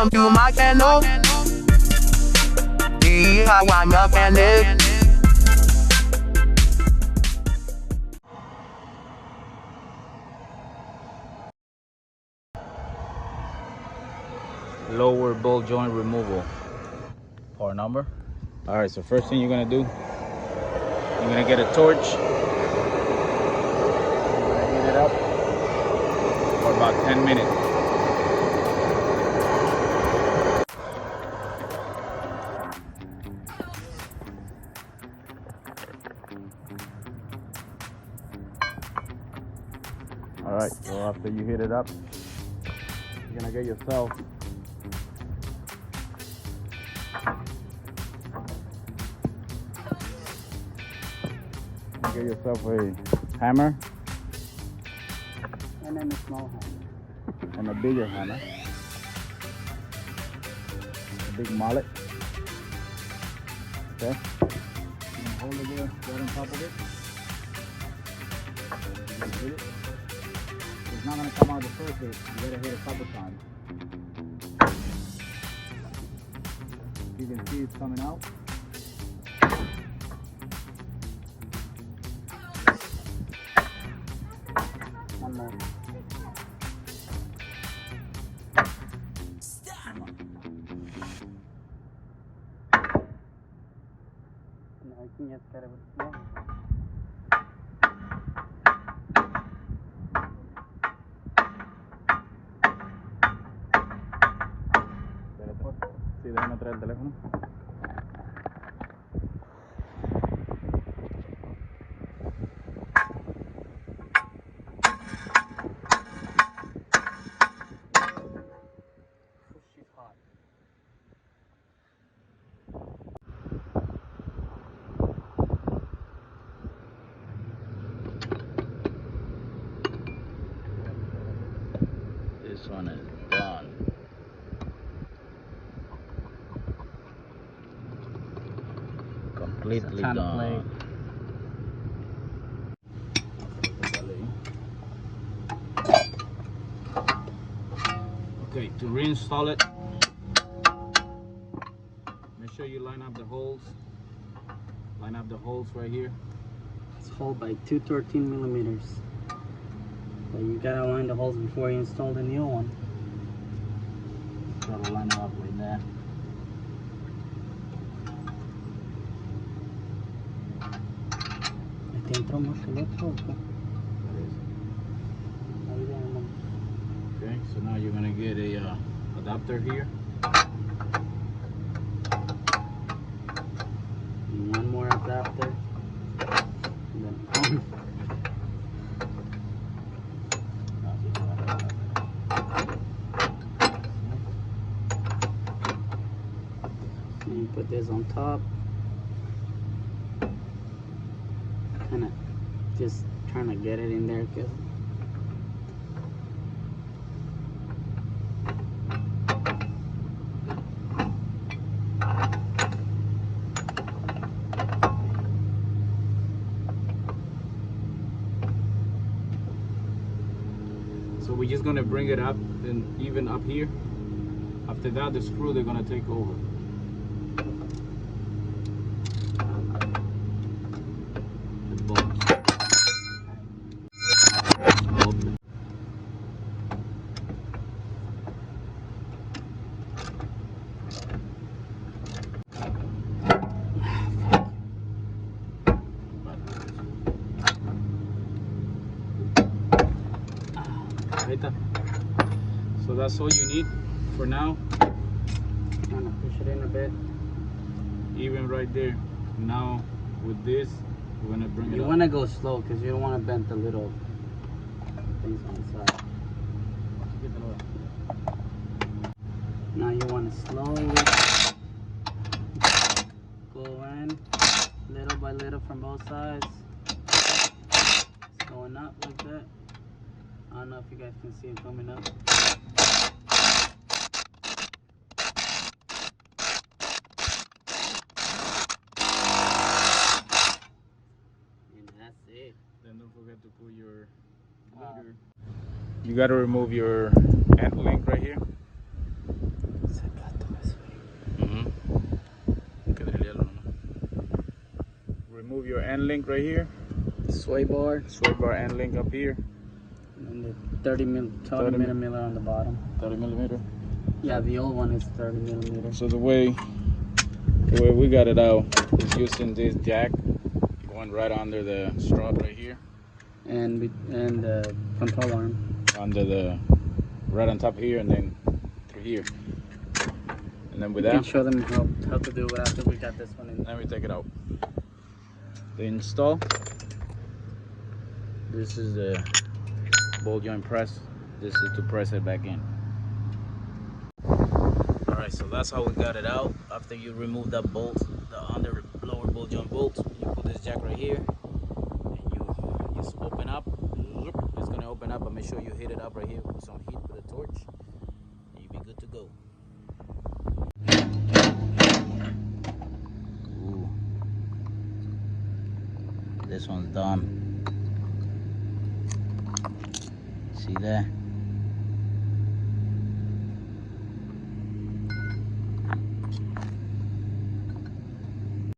Welcome to my channel. See how I'm up and it. Lower ball joint removal. Part number. All right, so first thing you're gonna do, you're gonna get a torch. You're gonna heat it up for about 10 minutes. All right, so after you heat it up, you're gonna get yourself a hammer and then a small hammer and a bigger hammer, a big mallet. Okay, you're gonna hold it there right on top of it. You're gonna hit it. It's not gonna come out the first hit. You gotta hit a couple times. You can see it's coming out. one more. No, I think it's got it with small. Sí, déjame traer el teléfono. She's hot. This one is done. Completely done. Okay, to reinstall it, make sure you line up the holes. Line up the holes right here. It's hole by 213 millimeters. But you gotta line the holes before you install the new one. Gotta line it up like that. Este entró más que el otro. Okay, so now you're gonna get a adapter here. And one more adapter. And then and you put this on top. Kinda just trying to get it in there because So we're just gonna bring it up and even up here. After that, the screw they're gonna take over. The bolts. Right there. So that's all you need for now. trying to push it in a bit. Even right there. Now with this, we're gonna bring it You up. want to go slow because you don't want to bend the little things on the side. Now you want to slowly go in little by little from both sides. It's going up like that. I don't know if you guys can see it coming up. And that's it. Then don't forget to put your leader. You got to remove your end link right here. Remove your end link right here. Sway bar. Sway bar end link up here. And the 20 millimeter on the bottom. 30 millimeter. Yeah, the old one is 30 millimeter. So the way we got it out is using this jack going right under the strut right here. And the control arm. Under the, right on top here and then through here. And then with We that, can show them how to do it after we got this one in. let me take it out. The install. This is the ball joint press. This is to press it back in. Alright, so that's how we got it out. After you remove that bolt, the lower ball joint bolt, you put this jack right here and you just open up. It's gonna open up, but make sure you hit it up right here with some heat with a torch and you'll be good to go. Ooh. This one's done. See that?